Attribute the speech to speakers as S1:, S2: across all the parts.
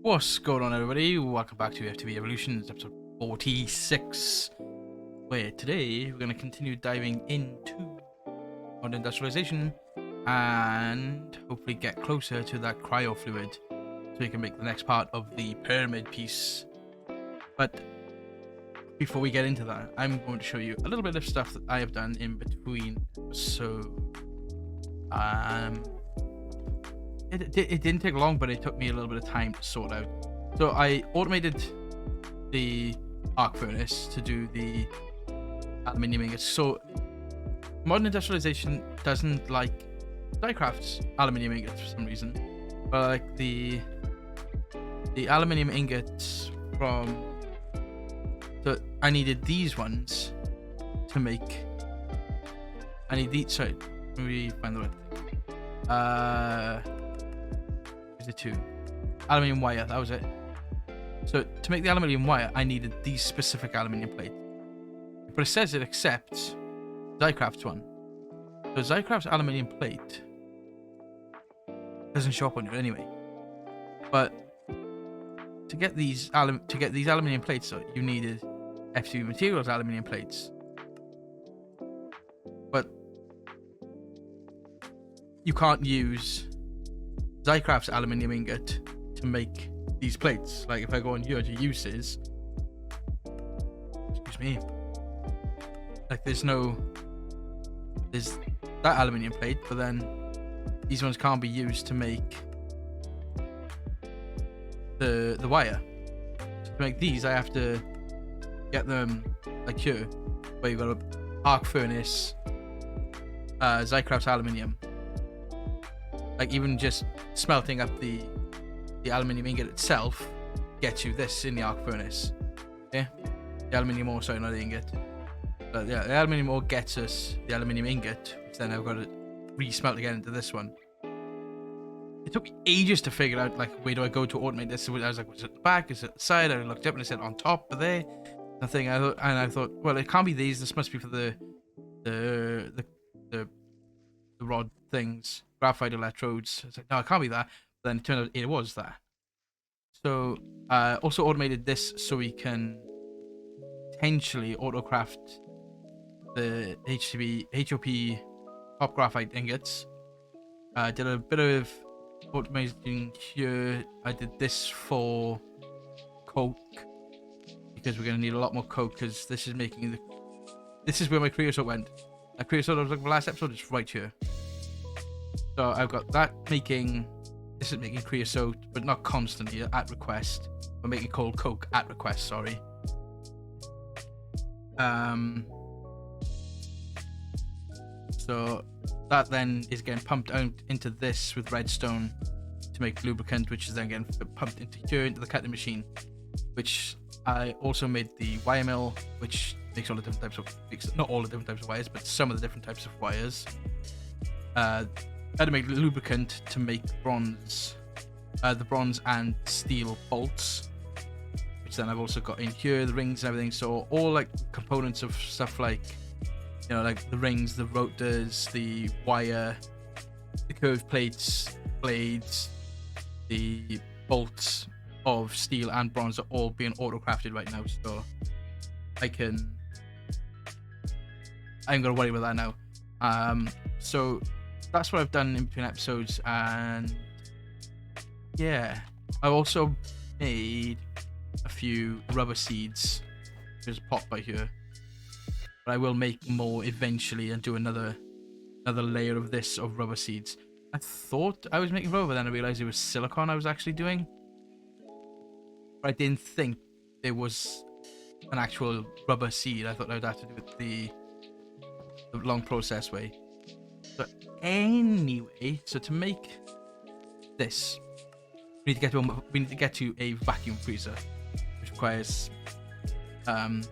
S1: What's going on, everybody? Welcome back to FTB Evolutions, episode 46, where today we're going to continue diving into modern industrialization and hopefully get closer to that cryo fluid so we can make the next part of the pyramid piece. But before we get into that, I'm going to show you a little bit of stuff that I have done in between. It didn't take long, but it took me a little bit of time to sort out. So I automated the arc furnace to do the aluminium ingots. So modern industrialization doesn't like diecraft's aluminium ingots for some reason, but like the aluminium ingots from. So I needed these ones to make. I need these. Sorry, let me find the right thing. The two aluminium wire, that was it. So to make the aluminium wire I needed these specific aluminium plate, but it says it accepts diecraft's one. So diecraft's aluminium plate doesn't show up on it anyway, but to get these aluminium plates, so you needed FTB materials aluminium plates, but you can't use diecraft's aluminium ingot to make these plates. Like if I go on here to uses, excuse me, like there's that aluminium plate, but then these ones can't be used to make the wire. So to make these I have to get them like here, where you've got a arc furnace, diecraft's aluminium. Like even just smelting up the aluminium ingot itself gets you this in the arc furnace. Okay, the aluminium ore, sorry, not the ingot. But yeah, the aluminium ore gets us the aluminium ingot, which then I've got to re-smelt again into this one. It took me ages to figure out like where do I go to automate this. I was like, was it at the back? Is it at the side? I looked up and it said on top, but there nothing. I thought, well, it can't be these. This must be for the rod things. Graphite electrodes. I was like, no, it can't be that. But then it turned out it was that. So also automated this so we can potentially autocraft the HOP top graphite ingots. Did a bit of automating here. I did this for coke because we're going to need a lot more coke, because this is where my creosote went. My creosote I was looking for last episode is right here. So I've got that this is making creosote, but not constantly, at request. We're making cold coke at request, sorry. So that then is getting pumped out into this with redstone to make lubricant, which is then getting pumped into here into the cutting machine, which I also made the wire mill, which makes all the different types of, not all the different types of wires, but some of the different types of wires. I had to make lubricant to make bronze, the bronze and steel bolts, which then I've also got in here, the rings and everything. So all like components of stuff like, you know, like the rings, the rotors, the wire, the curved plates, blades, the bolts of steel and bronze are all being auto-crafted right now. So I ain't gonna worry about that now. So that's what I've done in between episodes, and yeah, I also made a few rubber seeds. There's a pot by here, but I will make more eventually and do another layer of this of rubber seeds. I thought I was making rubber, but then I realized it was silicon I was actually doing, but I didn't think there was an actual rubber seed. I thought I'd have to do it the long process way. But anyway, so to make this, we need to get to a vacuum freezer, which requires all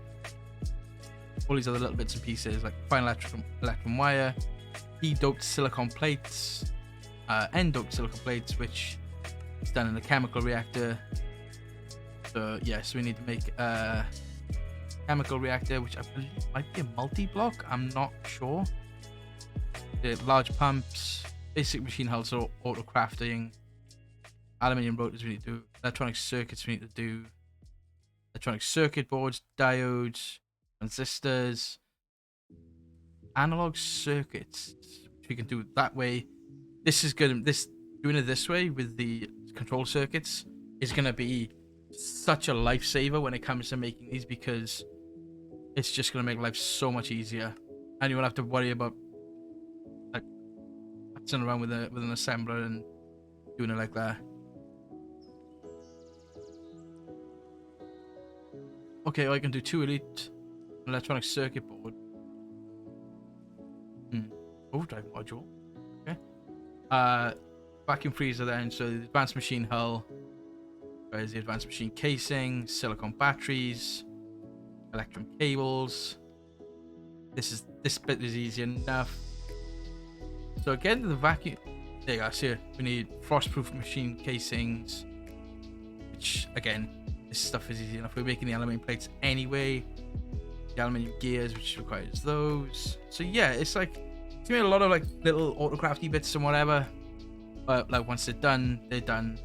S1: these other little bits and pieces like fine electron wire, P-doped silicon plates, N-doped silicon plates, which is done in a chemical reactor. So yes, we need to make a chemical reactor, which I believe might be a multi-block. I'm not sure. Large pumps, basic machine health, so auto crafting, aluminium rotors we need to do, electronic circuits we need to do, electronic circuit boards, diodes, transistors, analog circuits, which we can do that way. This is good. Doing it this way with the control circuits is gonna be such a lifesaver when it comes to making these, because it's just gonna make life so much easier, and you won't have to worry about like sitting around with an assembler and doing it like that. Okay, I can do 2 elite electronic circuit board. Overdrive module. Okay. Vacuum freezer then. So the advanced machine hull. Where's the advanced machine casing? Silicon batteries. Electron cables. This bit is easy enough. So again, the vacuum. There you go. So we need frost-proof machine casings. Which again, this stuff is easy enough. We're making the aluminium plates anyway. The aluminium gears, which requires those. So yeah, it's like it's made a lot of like little autocrafty bits and whatever. But like once they're done, they're done.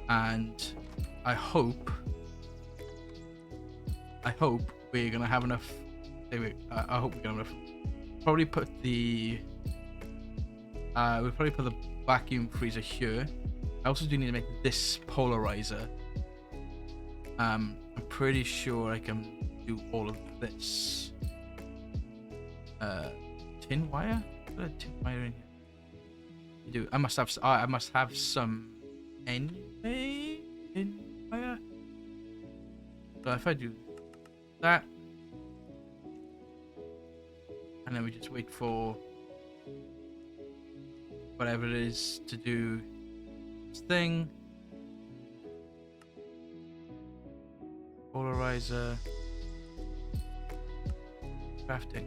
S1: And I hope we're gonna have enough. I hope we're gonna have enough. Probably put the we'll probably put the vacuum freezer here. I also do need to make this polarizer. I'm pretty sure I can do all of this. Tin wire? Put a tin wire in here. You do. I must have some anyway. Tin wire. So if I do that, and then we just wait for whatever it is to do this thing. Polarizer. Crafting.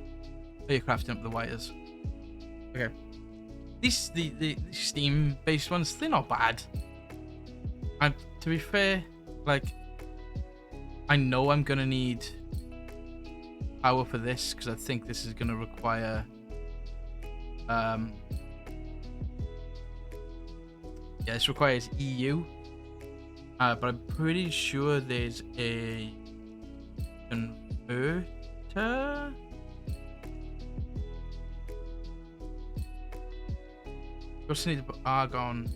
S1: Oh, you're crafting up the wires. Okay. These the steam based ones, they're not bad. And to be fair, like I know I'm gonna need power for this because I think this is gonna require yeah, this requires EU. But I'm pretty sure there's a converter. We also need to put argon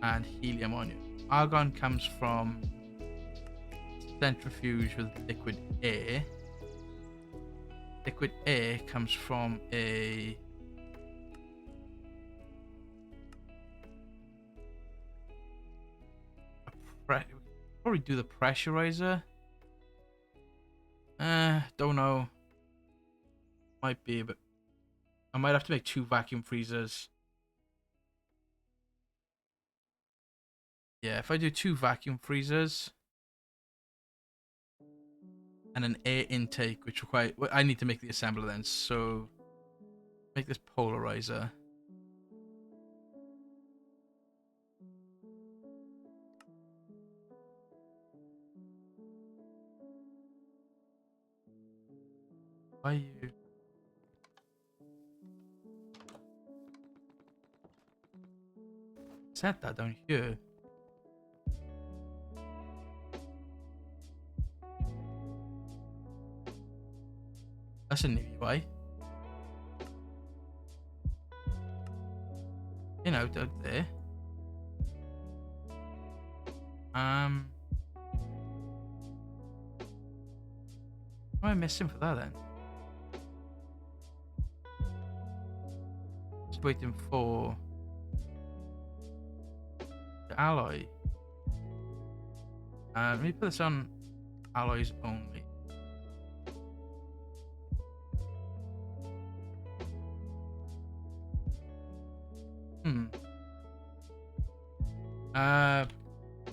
S1: and helium on it. Argon comes from centrifuge with liquid air. Liquid air comes from a probably do the pressurizer. Don't know. Might be, but I might have to make 2 vacuum freezers. Yeah, if I do 2 vacuum freezers and an air intake, which require, well, I need to make the assembler then. So make this polarizer. Why you? Set that down here. That's a new UI. You know, down there. What am I missing for that then? Just waiting for the alloy. Let me put this on alloys only.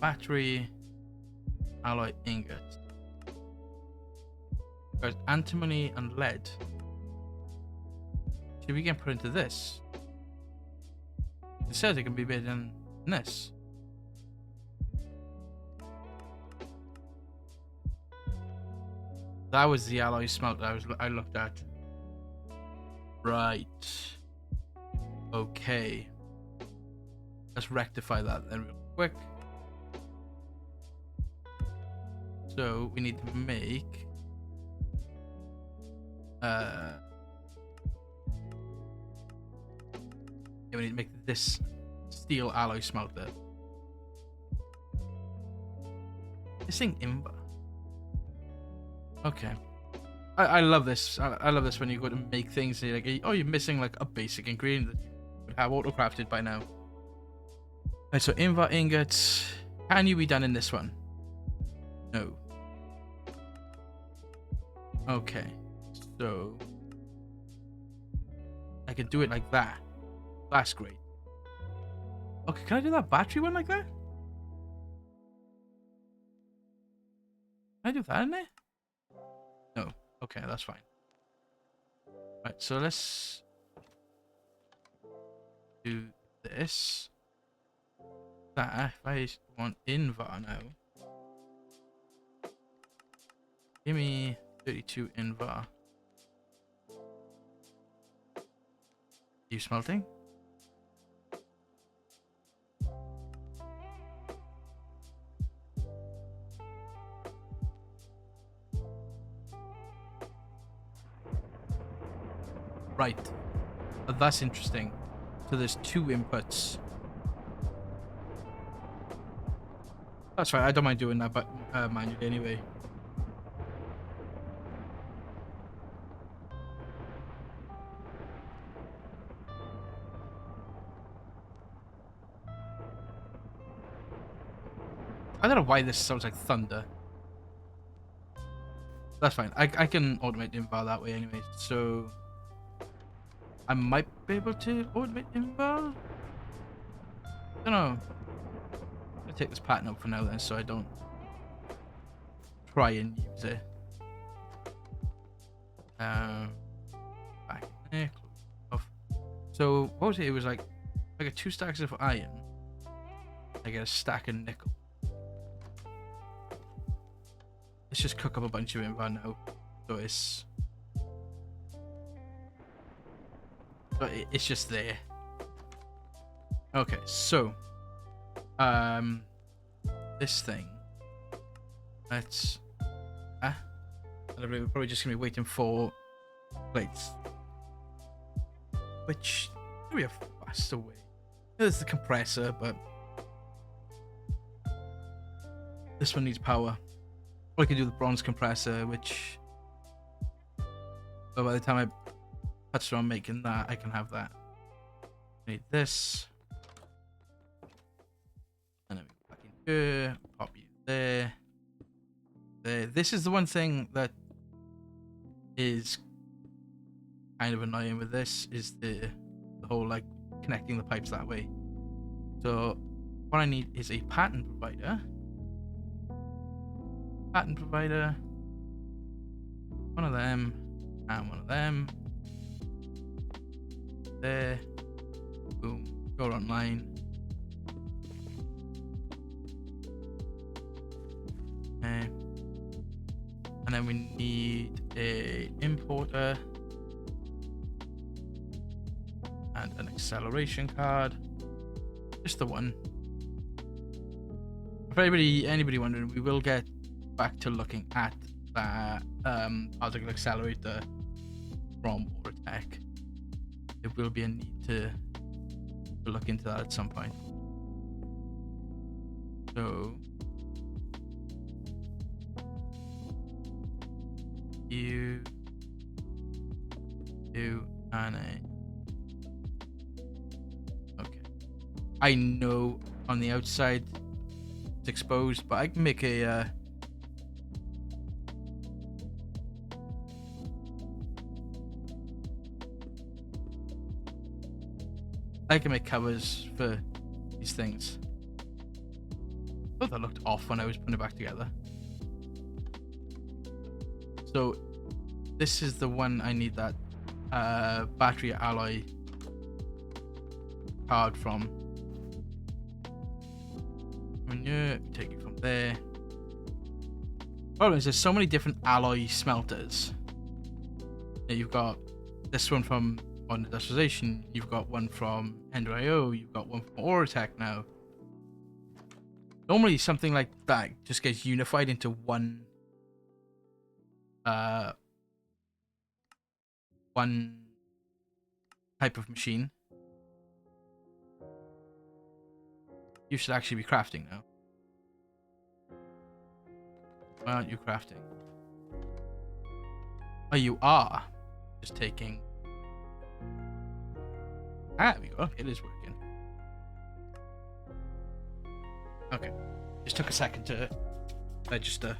S1: Battery alloy ingot. There's antimony and lead. Should we get put into this? It says it can be made in this. That was the alloy smelt I looked at. Right. Okay. Let's rectify that then real quick. So we need to make yeah, we need to make this steel alloy smelter. Missing Imba. Okay. I love this. I love this when you go to make things and you're like, oh, you're missing like a basic ingredient that you would have auto-crafted by now. Right, so Invar ingots. Can you be done in this one? No. Okay. So I can do it like that. That's great. Okay, can I do that battery one like that? Can I do that in there? No. Okay, that's fine. Right, so let's do this. That, if I want Invar now, give me 32 Invar. You smelting? Right. That's interesting. So there's two inputs. That's right. I don't mind doing that, but manually anyway. I don't know why this sounds like thunder. That's fine. I can automate Invar that way anyway. So I might be able to automate Invar. I don't know. I'm gonna take this pattern up for now then, so I don't try and use it. Back in there. Off. So what was it? It was like I get 2 stacks of iron. I get a stack of nickel. Let's just cook up a bunch of Invar now. So it's just there. Okay, so this thing. Let's we're probably just gonna be waiting for plates. Which maybe a faster way. There's the compressor, but this one needs power. Or I could do the bronze compressor, which by the time I touch on making that, I can have that. I need this. And then we back in here, pop you there. There. This is the one thing that is kind of annoying with this, is the whole like connecting the pipes that way. So what I need is a pattern provider. Pattern provider, one of them, and one of them. There, boom, go online. Okay. And then we need a importer and an acceleration card. Just the one. For anybody wondering, we will get back to looking at that particle accelerator from Auratech. There will be a need to look into that at some point. So you and okay. I know on the outside it's exposed, but I can make a I can make covers for these things. Oh, that looked off when I was putting it back together. So this is the one I need that battery alloy card from. Take it from there. Problem is, there's so many different alloy smelters. You've got this one from Modern Industrialization, you've got one from Ender.io, you've got one from Auratech now. Normally something like that just gets unified into one one type of machine. You should actually be crafting now. Why aren't you crafting? Oh, you are. Just taking... Ah, there we go. It is working. Okay. Just took a second to register.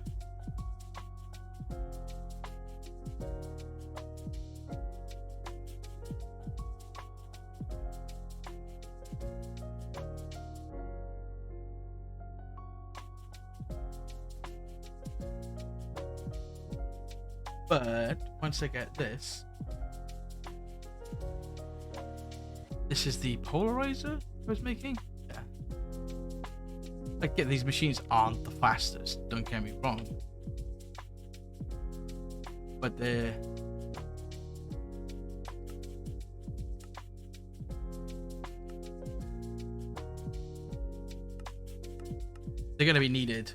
S1: But once I get this, this is the polarizer I was making. Yeah, I get these machines aren't the fastest. Don't get me wrong, but they're gonna be needed.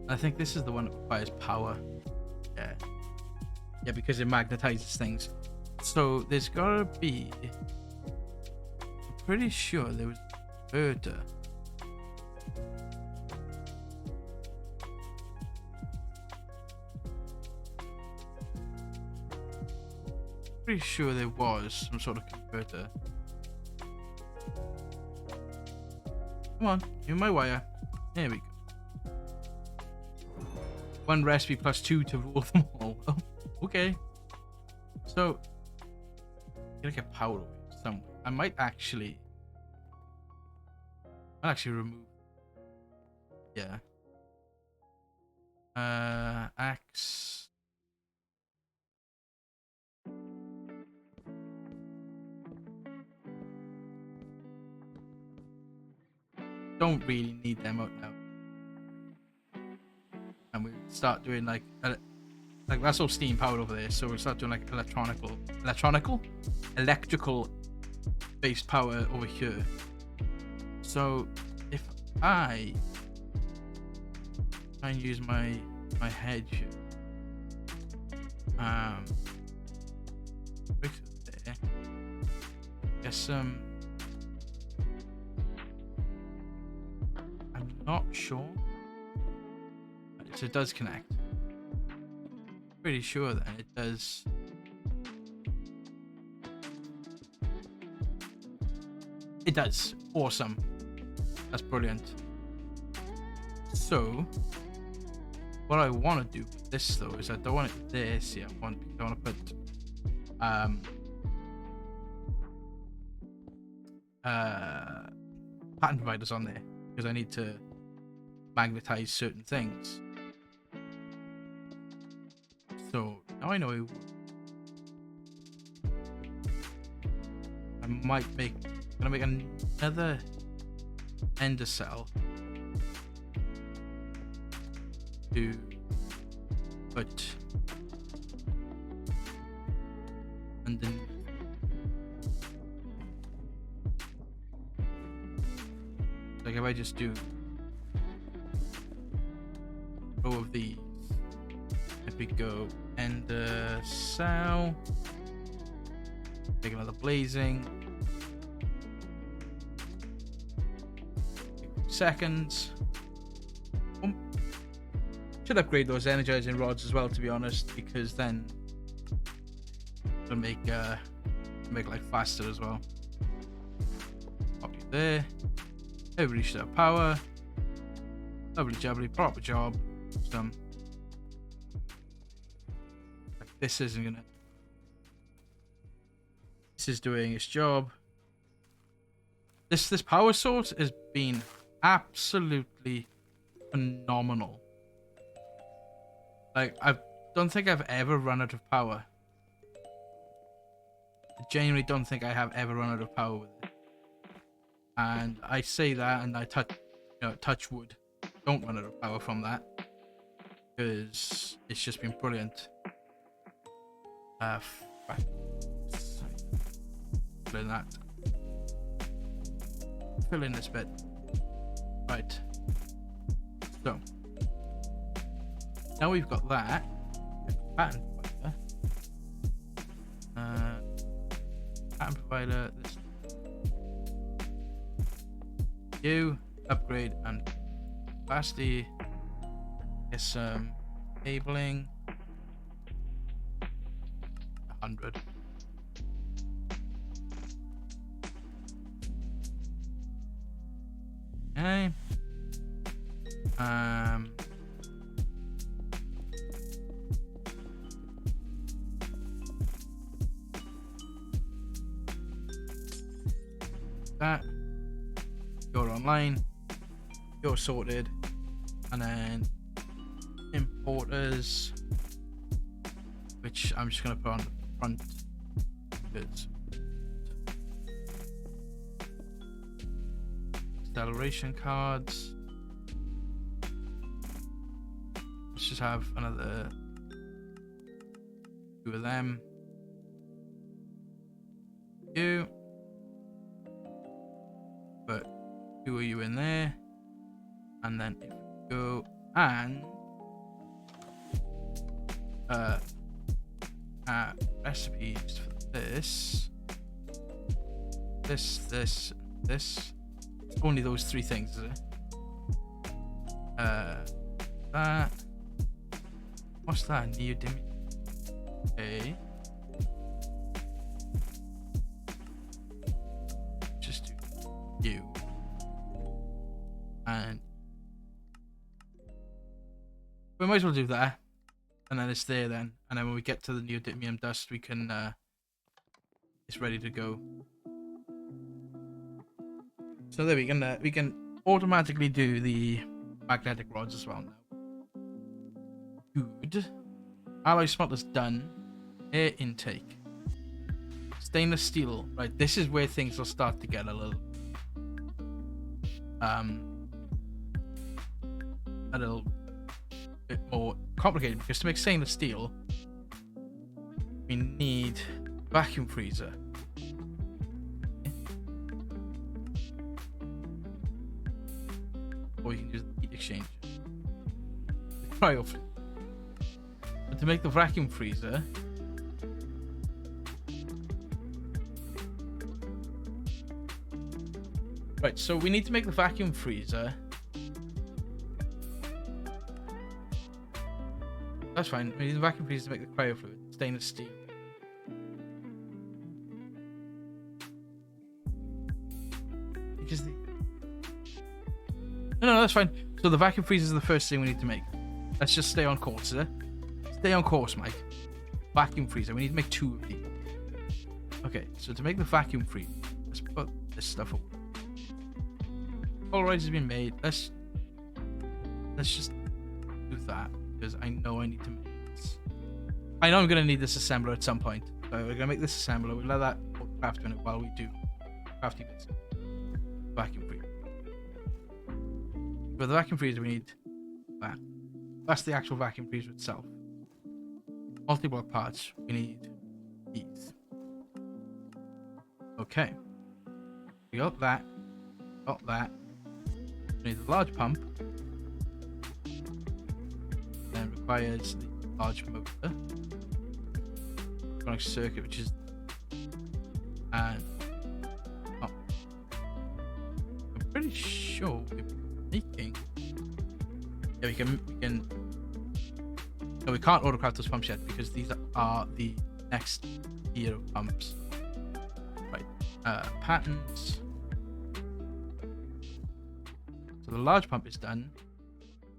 S1: I think this is the one that requires power. Yeah, because it magnetizes things. So there's gotta be... I'm pretty sure there was a converter. Pretty sure there was some sort of converter. Come on, give me my wire. There we go. 1 recipe plus 2 to rule them all. Okay. So, I'm gonna get power away somewhere. I might actually remove. Yeah. Axe. Don't really need them out now. And we start doing like that's all steam powered over there, so we'll start doing like electrical based power over here. So if I try and use my head here, fix it there. Guess I'm not sure. So it does connect. Pretty sure that it does. It does. Awesome. That's brilliant. So what I want to do with this though is I don't want it this. Yeah, I want to put pattern providers on there because I need to magnetize certain things. So now I know I might gonna make another ender cell to put underneath. Like if I just do row of these, if we go ender cell, take another blazing, seconds. Should upgrade those energizing rods as well, to be honest, because then it'll make life faster as well. Pop you there. Everybody should have power. Lovely jubbly, proper job. Done. This isn't gonna. This is doing its job. This power source has been absolutely phenomenal. Like, I don't think I've ever run out of power. I genuinely don't think I have ever run out of power with it. And I say that, and I touch wood. Don't run out of power from that, because it's just been brilliant. Fill in that. Fill in this bit. Right. So now we've got that pattern provider. Pattern provider. This you upgrade and capacity. Get some cabling. 100. Okay. That you're online, you're sorted, and then importers, which I'm just gonna put on the front goods. Acceleration cards. Let's just have another 2 of them. You. Put 2 of you in there. And then if we go and recipes for this. This. Only those 3 things, is it? That. What's that? Neodymium. Okay. Just do you. And we might as well do that. And then it's there then. And then when we get to the neodymium dust, we can it's ready to go. So there we can automatically do the magnetic rods as well now. Good. Alloy smelter's done. Air intake. Stainless steel. Right, this is where things will start to get a little bit more complicated, because to make stainless steel we need vacuum freezer. Or you can use the heat exchanger. Cryo. But to make the vacuum freezer, right, so we need to make the vacuum freezer. That's fine. We need the vacuum freezer to make the cryo fluid. Stainless steel. Because the... No, that's fine. So the vacuum freezer is the first thing we need to make. Let's just stay on course, sir. Stay on course, Mike. Vacuum freezer. We need to make 2 of these. Okay, so to make the vacuum freezer, let's put this stuff away. Polarizers has been made. Let's just do that, because I know I need to make this. I know I'm gonna need this assembler at some point. So we're gonna make this assembler. We'll let that craft in it while we do crafty bits. Vacuum freezer. For the vacuum freezer, we need that. That's the actual vacuum freezer itself. Multi-block parts. We need these. Okay. We got that. Got that. We need the large pump. Then requires the large motor. Electronic circuit, which is and oh, I'm pretty sure we're making. Yeah, we can. No, we can't autocraft those pumps yet because these are the next tier of pumps. Right. Patterns. So the large pump is done.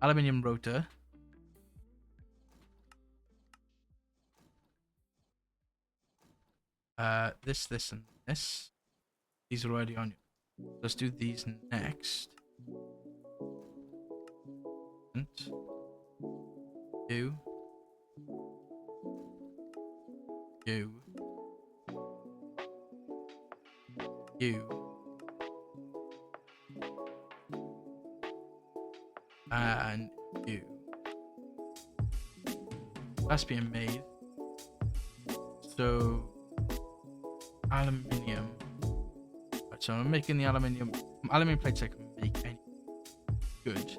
S1: Aluminium rotor. This, and this. These are already on you. Let's do these next. And you. And you. That's being made. So aluminium. Right, so I'm making the aluminium plates I can make any good.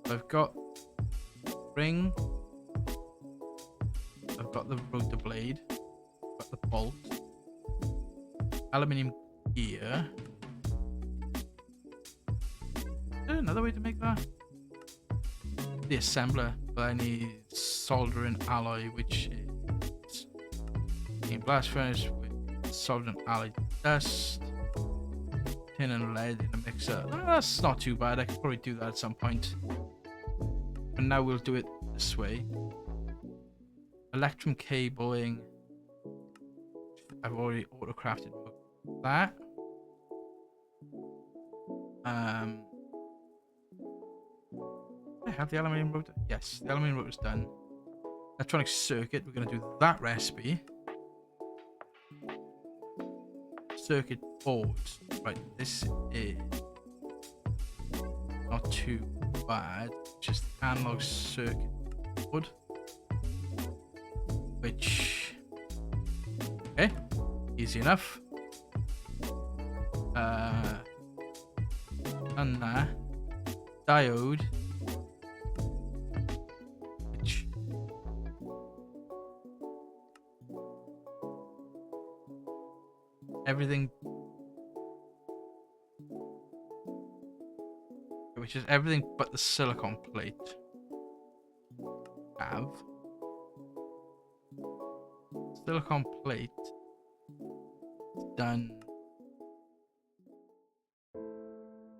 S1: I've got ring. I've got the rotor blade. I've got the bolt. Aluminium gear. Is there another way to make that? The assembler, but I need soldering alloy, which is in blast furnace with soldering alloy dust, tin and lead in a mixer. That's not too bad. I could probably do that at some point. But now we'll do it this way. Electrum cabling. I've already auto-crafted that. I have the aluminium rotor. Yes, the aluminium rotor is done. Electronic circuit. We're going to do that recipe. Circuit boards. Right, this is not too bad. Just analog circuit board. Which, okay, easy enough. And that diode, which everything, which is everything but the silicon plate. Have silicon plate done.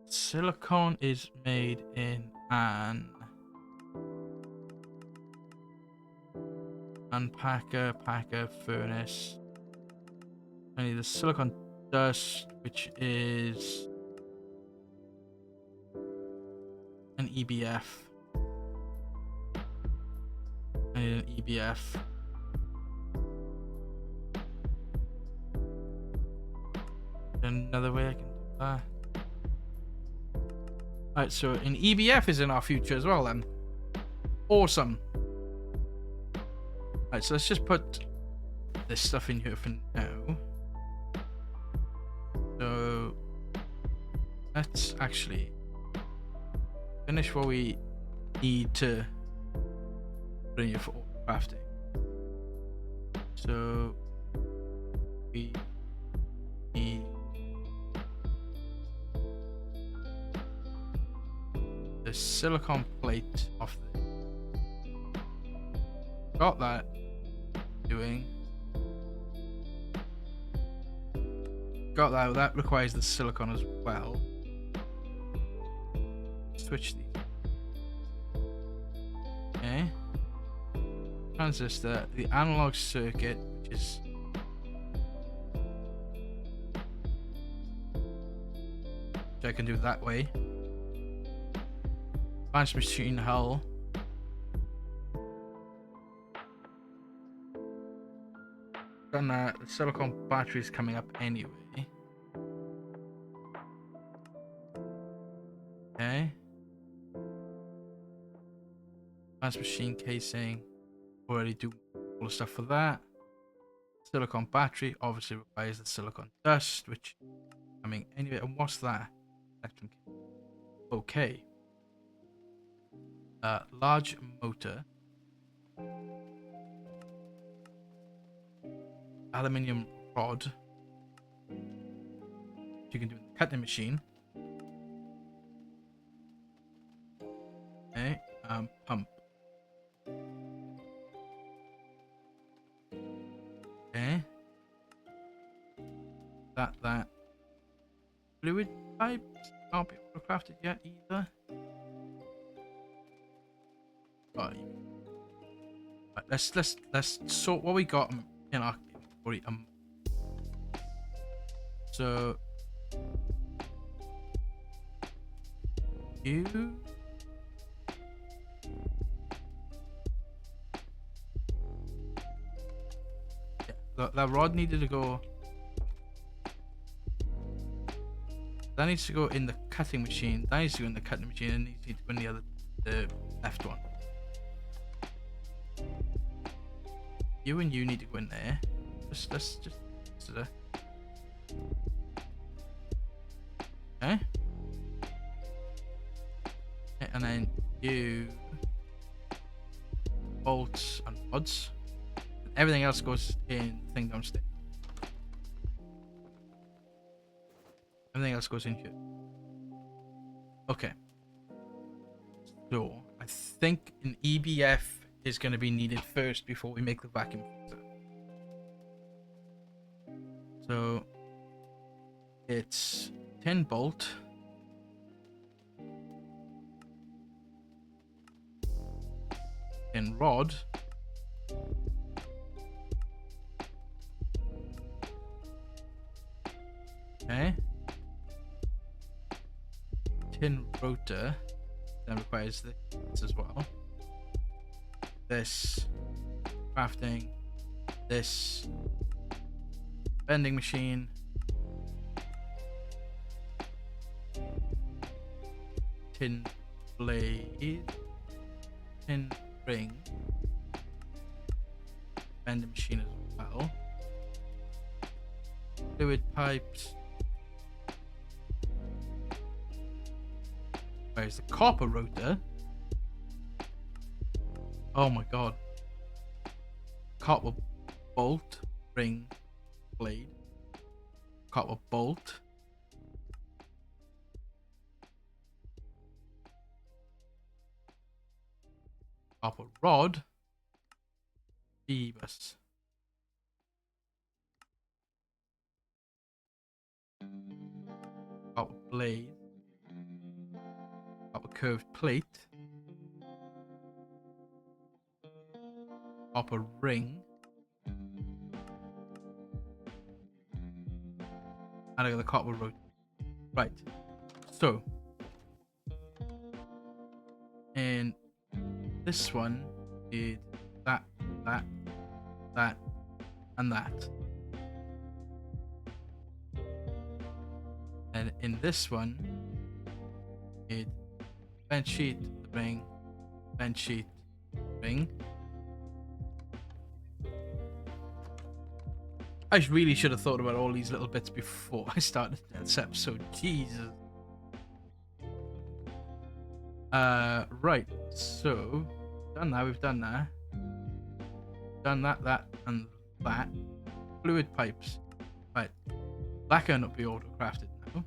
S1: Silicon is made in an unpacker, packer, furnace. I need the silicon dust, which is an EBF. I need an EBF. Another way I can do that. Alright, so an EBF is in our future as well then. Awesome. Alright, so let's just put this stuff in here for now. So let's actually finish what we need to put in here for crafting. So we need the silicon plate off the got that doing. Got that. That requires the silicon as well. Switch these. Okay. Transistor, the analog circuit, which is which I can do that way. Advanced machine hull. Then the silicon battery is coming up anyway. Okay. Advanced machine casing. Already do all the stuff for that. Silicon battery obviously requires the silicon dust, which I mean anyway. And what's that? Okay. Large motor. Aluminium rod. You can do in the cutting machine. Okay. Pump. Okay. That. Fluid pipes can't be crafted yet either. Right. Let's sort what we got in our inventory. So you that rod needed to go. That needs to go in the cutting machine. That needs to go in the cutting machine, and needs to go in the left one. You and you need to go in there. Let's just okay. And then few bolts and rods. Everything else goes in the thing downstairs. Everything else goes in here. Okay. So I think an EBF is going to be needed first before we make the vacuum filter. So it's 10 bolt. And rod. Okay. Tin rotor. That requires this as well. This crafting. This bending machine. Tin blade. Tin ring. Bending machine as well. Fluid pipes. Where's the copper rotor? Oh my god. Copper bolt, ring, blade. Copper bolt. Copper rod. Phoebus. Copper blade. Copper curved plate. Copper ring. And I got the copper rotor. Right. So. And this one is that, and that. And in this one, it bench sheet, ring, bench sheet, ring. I really should have thought about all these little bits before I started this episode. Jesus. Right. So, done that. We've done that. Done that, and that. Fluid pipes. Right. That cannot be auto-crafted now.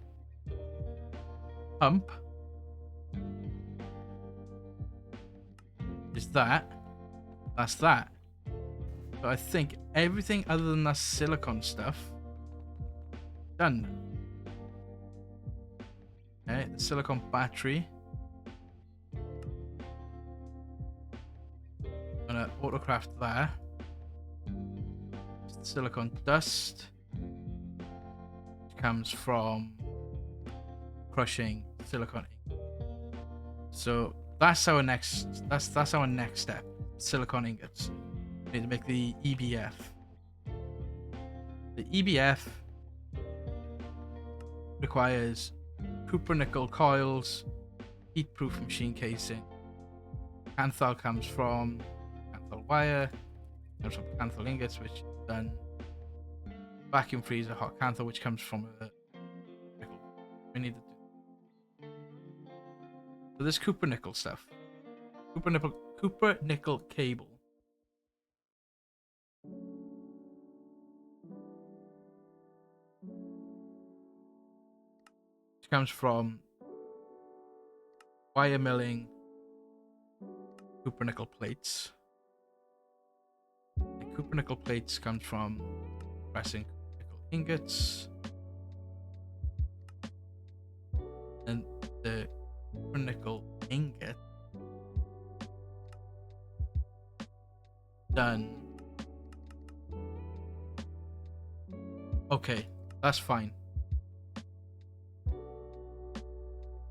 S1: Pump. Is that. That's that. So I think everything other than that silicon stuff done. Okay, the silicon battery. Gonna autocraft there. Silicon dust, which comes from crushing silicon ink. So that's our next. That's our next step. Silicon ingots. We need to make the EBF. The EBF requires copper nickel coils, heat-proof machine casing. Canthal comes from canthal wire. Comes from canthal ingots, which is done. Vacuum freezer hot canthal, which comes from a nickel. We need to do. So this copper nickel stuff. Copper nickel cable. Which comes from wire milling copper nickel plates. And copper nickel plates comes from pressing nickel ingots. And the copper nickel ingot done. Okay, that's fine.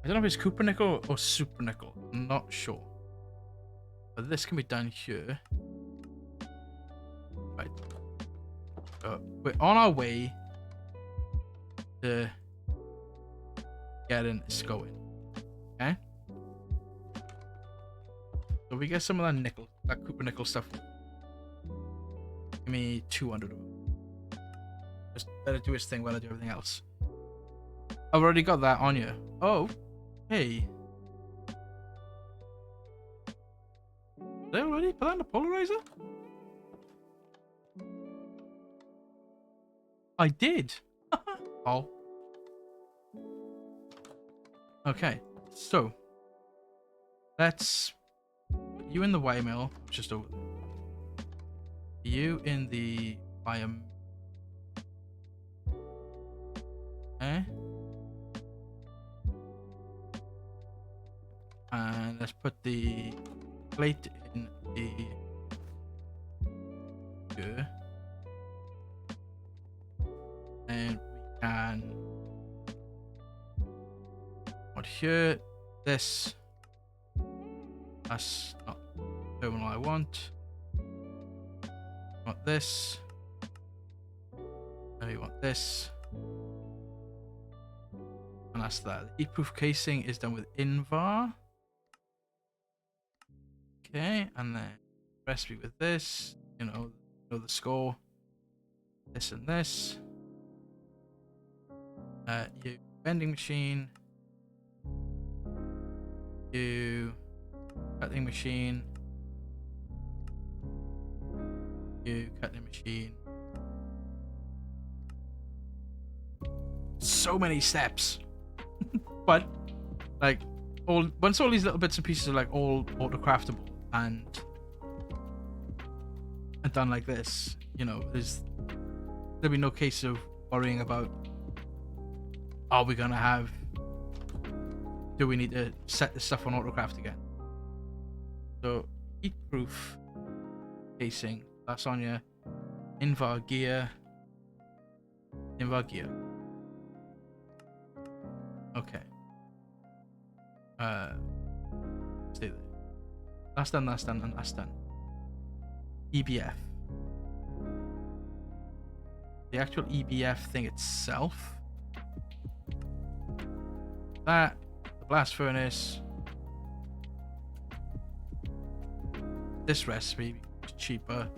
S1: I don't know if it's copper nickel or super nickel. I'm not sure. But this can be done here. Right. So we're on our way to getting this going. Okay? So we get some of that nickel, that copper nickel stuff. Give me 200 of them. Just let it do its thing while I do everything else. I've already got that on you. Oh, hey. Did I already put on the polarizer? I did. Oh. Okay, so let's put you in the Y mill, just over there. You in the biome. Okay. And let's put the plate in the here. And we can put here this. That's not the terminal I want. I want this. And we want this. And that's that. The heatproof casing is done with Invar. Okay, and then recipe with this, you know the score. This and this. You vending machine. You cutting machine. You cutting machine. So many steps. But like once all these little bits and pieces are like all auto craftable and done like this, you know, there'll be no case of worrying about, are we gonna have, do we need to set this stuff on autocraft again? So heat proof casing, that's on your Invar gear. Okay. Stay there. That's done, and that's done. EBF. The actual EBF thing itself. That, the blast furnace. This recipe is cheaper.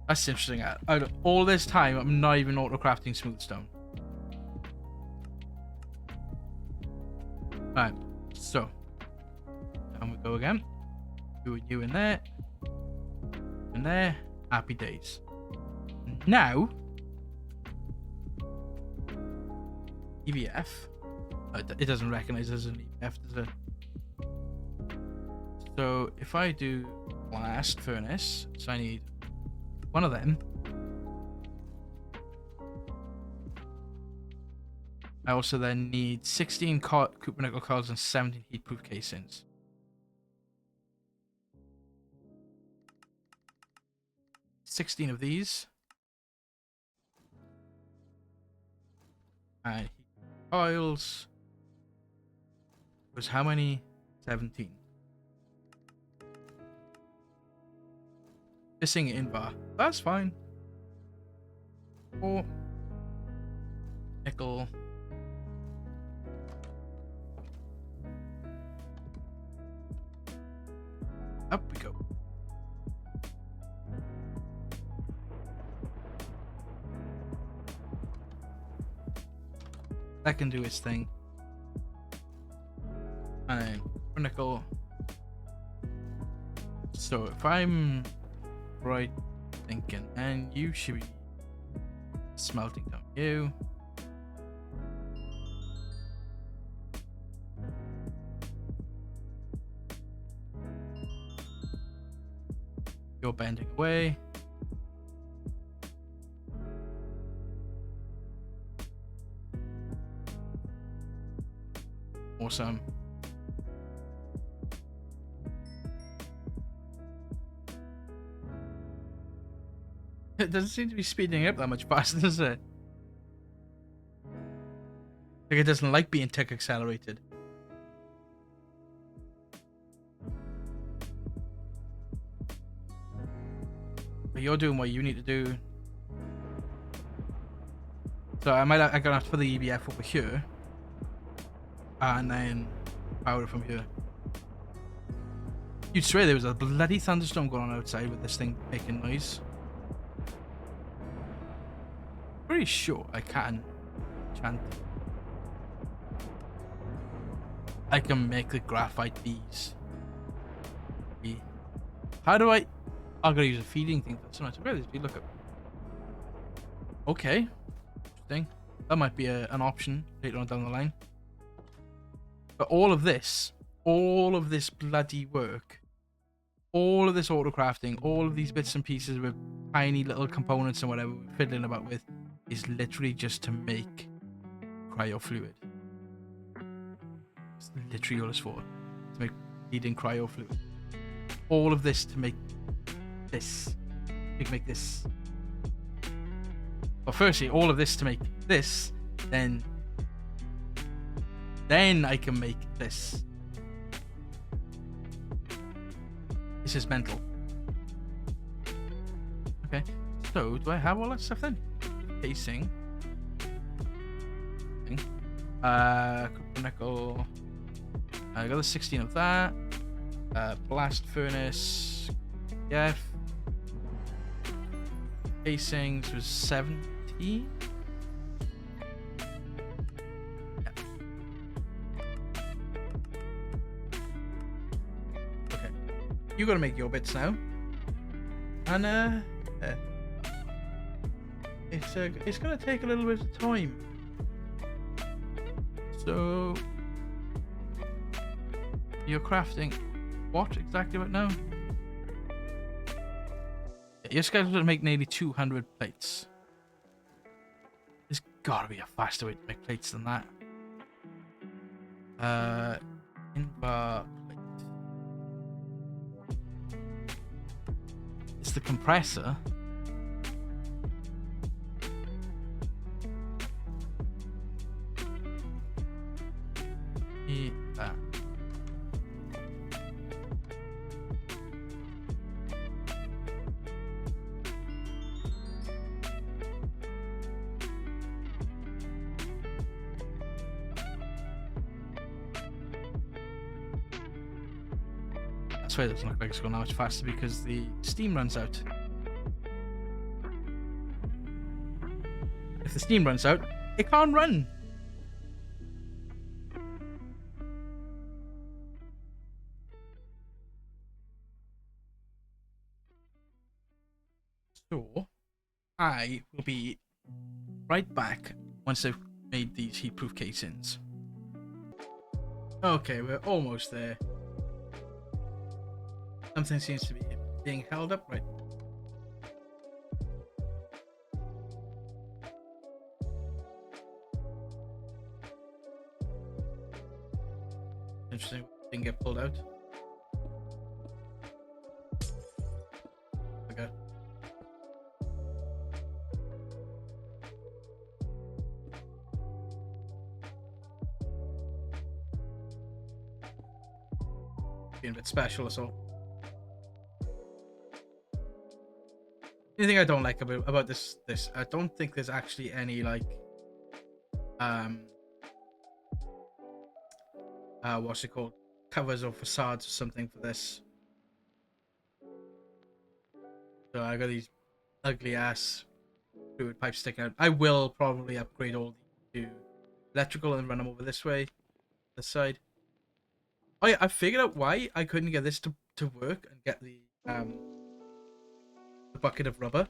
S1: That's interesting. Out of all this time, I'm not even auto-crafting smooth stone. Right, so down we go again. You in there. In there. Happy days. Now, EBF. It doesn't recognize as an EBF, does it? So if I do blast furnace, so I need one of them. I also then need 16 Cooper nickel coils and 17 heatproof casings. $16 of these. And coils was how many? 17. Missing Invar. That's fine. 4 nickel. Up we go. That can do its thing. And then nickel. So if I'm right thinking, and you should be smelting down you. You're bending away. Awesome. It doesn't seem to be speeding up that much faster, does it? Like it doesn't like being tick accelerated. But you're doing what you need to do. So I'm gonna have to put the EBF over here. And then power it from here. You'd swear there was a bloody thunderstorm going on outside with this thing making noise. Pretty sure I can chant. I can make the graphite bees. How do I... I'm gonna use a feeding thing. That's not where this be. Look up. Okay. Interesting. That might be an option later on down the line. But all of this bloody work, all of this auto crafting, all of these bits and pieces with tiny little components and whatever we're fiddling about with, is literally just to make cryo fluid. It's literally all it's for. To make feeding cryo fluid. All of this to make this. We can make this. But firstly, all of this to make this, then I can make this. This is mental. Okay, so do I have all that stuff then? Casing. Nickel. I got the 16 of that. Blast furnace. Yeah. Casings was 17. You gotta make your bits now, and it's gonna take a little bit of time. So you're crafting what exactly right now? You're scheduled to make nearly 200 plates. There's gotta be a faster way to make plates than that. Inbar. It's the compressor. That's why it doesn't look like it's going that much faster, because the steam runs out. If the steam runs out, it can't run. So I will be right back once I've made these heat-proof casings. Okay, we're almost there. Something seems to be being held up right. Interesting, didn't get pulled out. Okay. Being a bit special or so. The only thing I don't like about this, I don't think there's actually any like, what's it called? Covers or facades or something for this. So I got these ugly ass fluid pipes sticking out. I will probably upgrade all these to electrical and run them over this way, this side. Oh yeah, I figured out why I couldn't get this to work and get the bucket of rubber,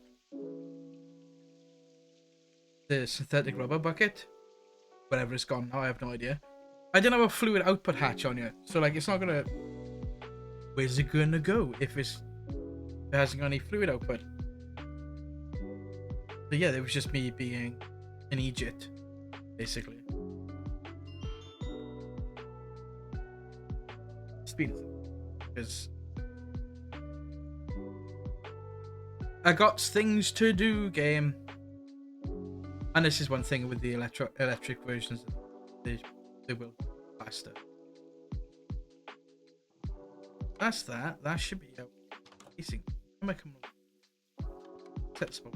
S1: the synthetic rubber bucket, whatever it's gone now, I have no idea. I didn't have a fluid output hatch on yet, so like it's not gonna, where's it gonna go if it hasn't got any fluid output? So yeah, it was just me being an idiot, basically. Speed of it, because I got things to do, game. And this is one thing with the electric versions, they will be faster. That's that. That should be out. Casing. Am I coming on? Set spot.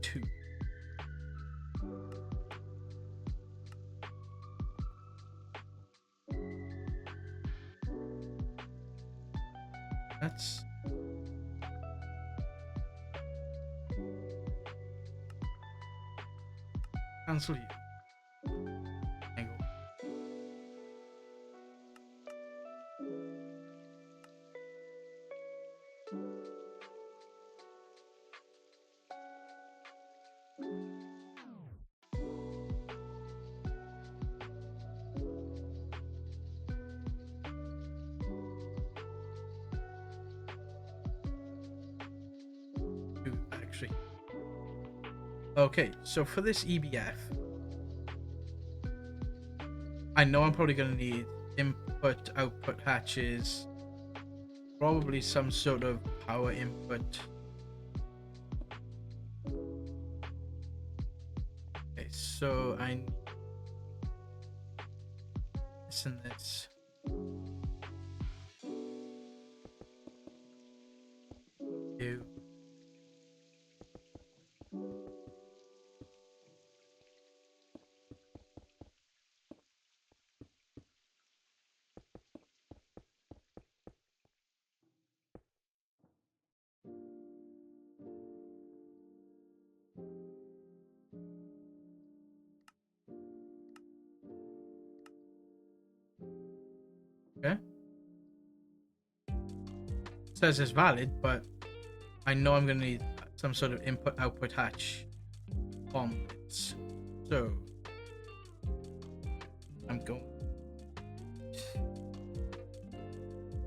S1: Two. That's cancel you. Angle. 3. Okay, so for this EBF, I know I'm probably going to need input, output hatches, probably some sort of power input. Okay, so I need this and this. Do. Okay. Says it's valid, but I know I'm gonna need some sort of input output hatch on this. So I'm going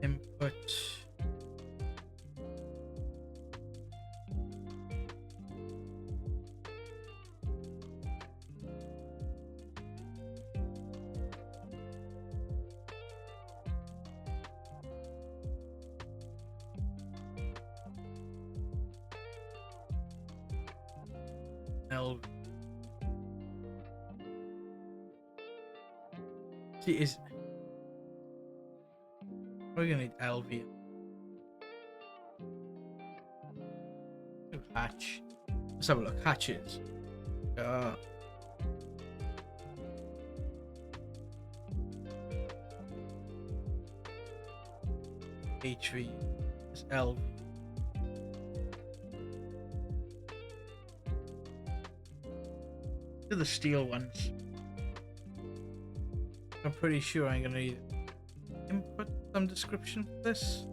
S1: input L. See, is we're gonna need LV hatch. Let's have a look. Hatches. HV is LV. To the steel ones. I'm pretty sure I'm gonna need input some description for this.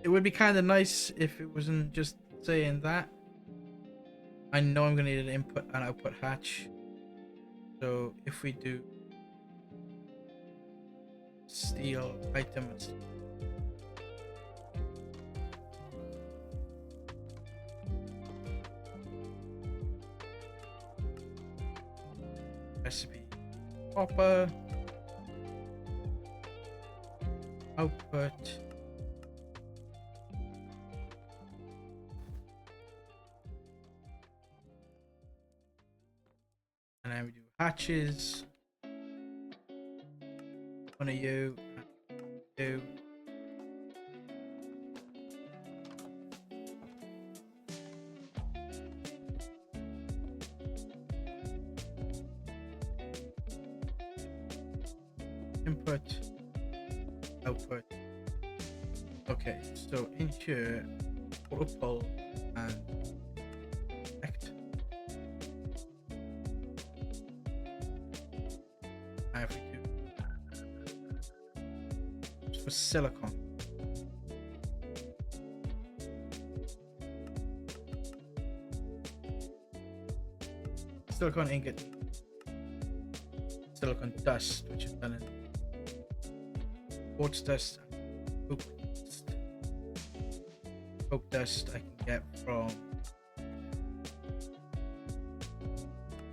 S1: It would be kind of nice if it wasn't just saying that. I know I'm gonna need an input and output hatch. So if we do steel items, recipe, copper, output, and then we do hatches. One of you, two. Input, output. Okay, so in here, pull and connect. I have to do for silicon. Silicon ingot, silicon dust, which is done in quartz dust, coke dust. Coke dust I can get from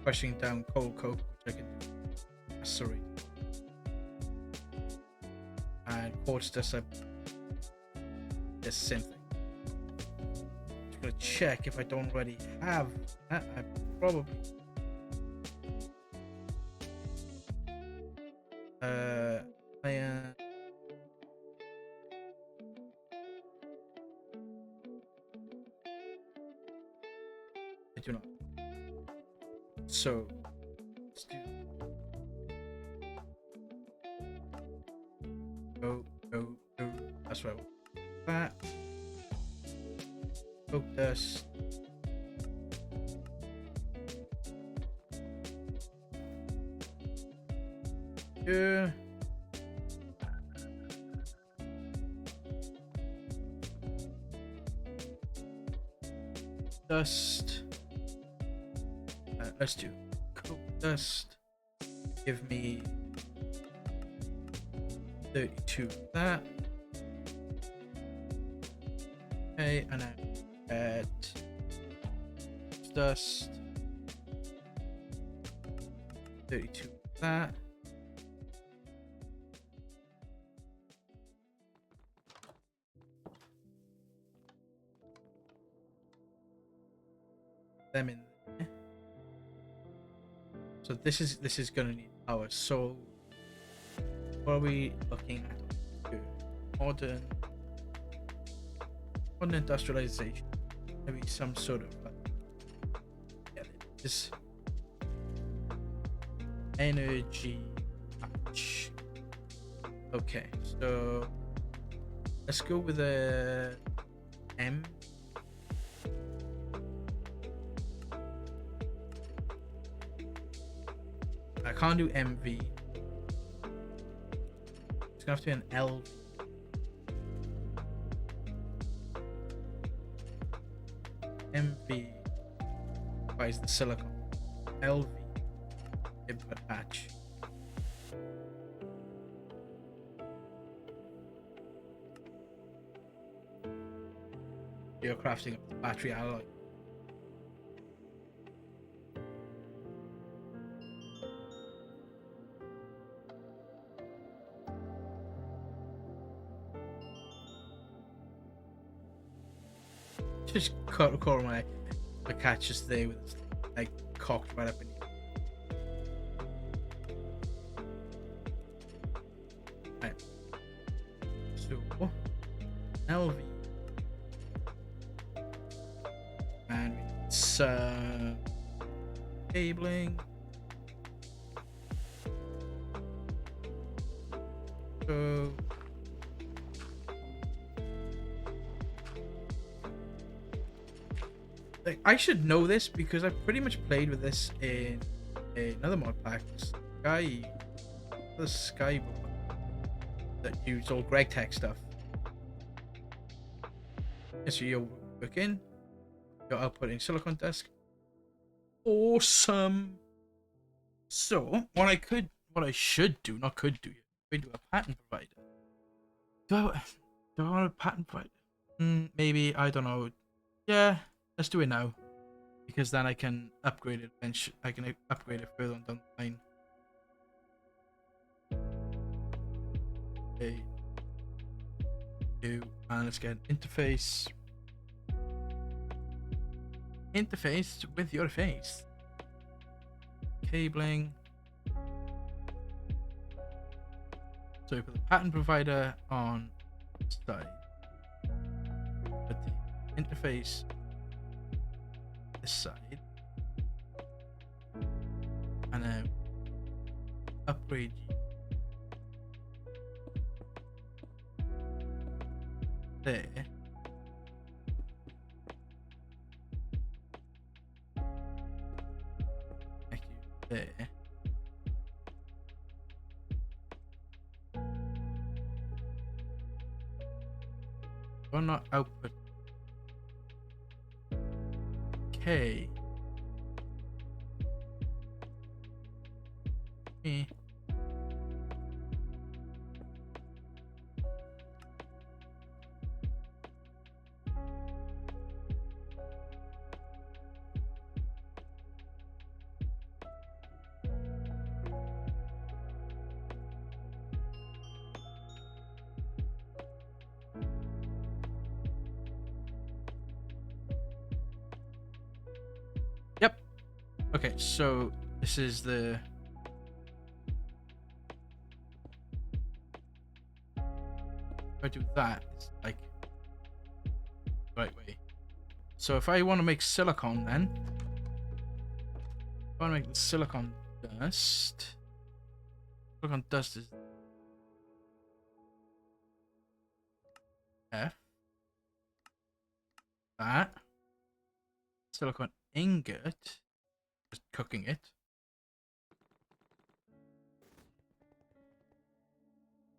S1: crushing down cold coke, which I can do macerate. And quartz dust, the same thing. Just gonna check if I don't already have that. I probably I do not. So let's do go. That's right. That coke dust. Yeah. Dust. Let's do dust. Give me 32 of that. Okay, and then add dust. 32 of that. Them in there. So this is gonna need power. So what are we looking at? Modern industrialization. Maybe some sort of this energy patch. Okay, so let's go with a M. I can't do MV. It's gonna have to be an LV. MV buys the silicon. LV input patch. You're crafting up the battery alloy. Just call my cat just there with his leg cocked right up in here. Right. So LV and we need some cabling. So I should know this because I pretty much played with this in another mod pack, the Sky that used all Greg Tech stuff. And so you're working, you're outputting silicon disk. Awesome. So what I should do, not could do, we do a patent provider. Do I want a patent provider? Maybe, I don't know. Yeah. Let's do it now, because then I can upgrade it and I can upgrade it further on down the line. Okay. And let's get an interface. Interface with your face. Cabling. So we put the patent provider on side. Put the interface this side, and then upgrade you there. Thank you there. Or not output. Okay. Yep. Okay, so this is the if I do that, it's like the right way. So if I want to make silicon, then I want to make the silicon dust. Silicon dust is F. That silicon ingot, just cooking it.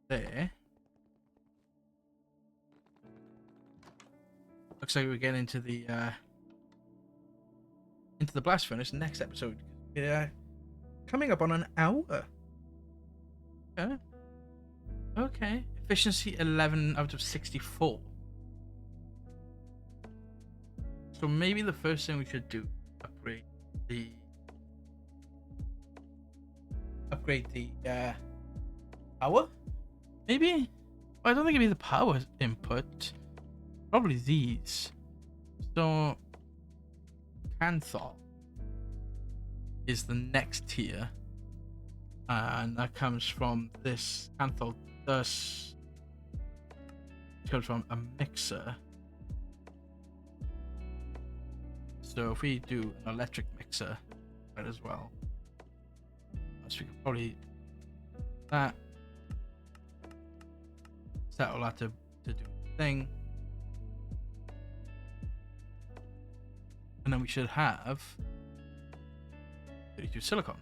S1: There. Looks like we get into the blast furnace next episode. Yeah, coming up on an hour. Okay. Okay. Efficiency 11 out of 64. So maybe the first thing we should do, upgrade the power? Maybe? Well, I don't think it'd be the power input. Probably these. So Canthal is the next tier. And that comes from this Canthal dust. It comes from a mixer. So if we do an electric mixer, that as well. So we could probably that settle that to do the thing. And then we should have 32 silicon.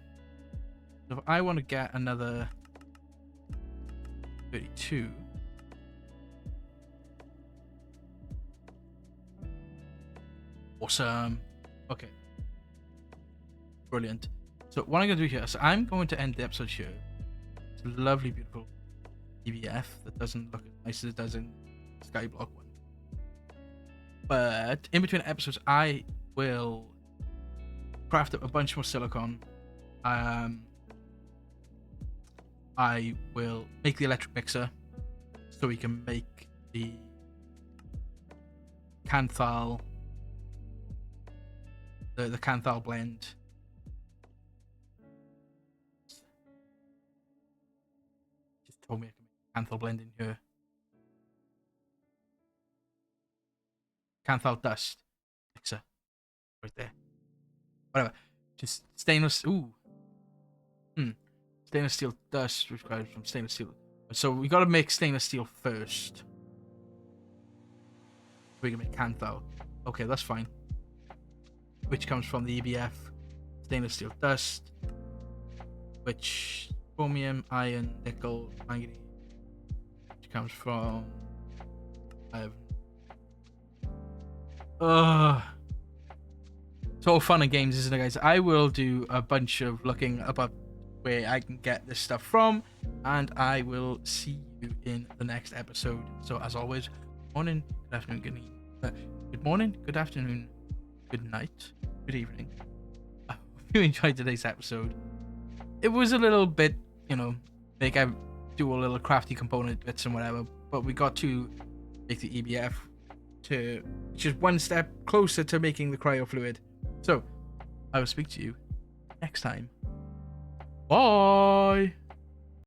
S1: So if I want to get another 32, awesome. Okay, brilliant. So what I'm going to do here, so I'm going to end the episode here. It's a lovely, beautiful EBF that doesn't look as nice as it does in Skyblock one. But in between episodes, I will craft up a bunch more silicon. I will make the electric mixer so we can make the Canthal, the Canthal blend. Just told me I can make Canthal blend in here. Canthal dust mixer right there. Whatever. Just stainless. Ooh. Stainless steel dust required from stainless steel. So we got to make stainless steel first. We can make Canthal. Okay, that's fine. Which comes from the EBF stainless steel dust, which chromium, iron, nickel, manganese, which comes from it's all fun and games, isn't it, guys? I will do a bunch of looking about where I can get this stuff from, and I will see you in the next episode. So as always, morning, good afternoon, good evening. Good morning, good afternoon, good night, good evening. I hope you enjoyed today's episode. It was a little bit, like I do a little crafty component bits and whatever, but we got to make the EBF to just one step closer to making the cryo fluid. So I will speak to you next time. Bye.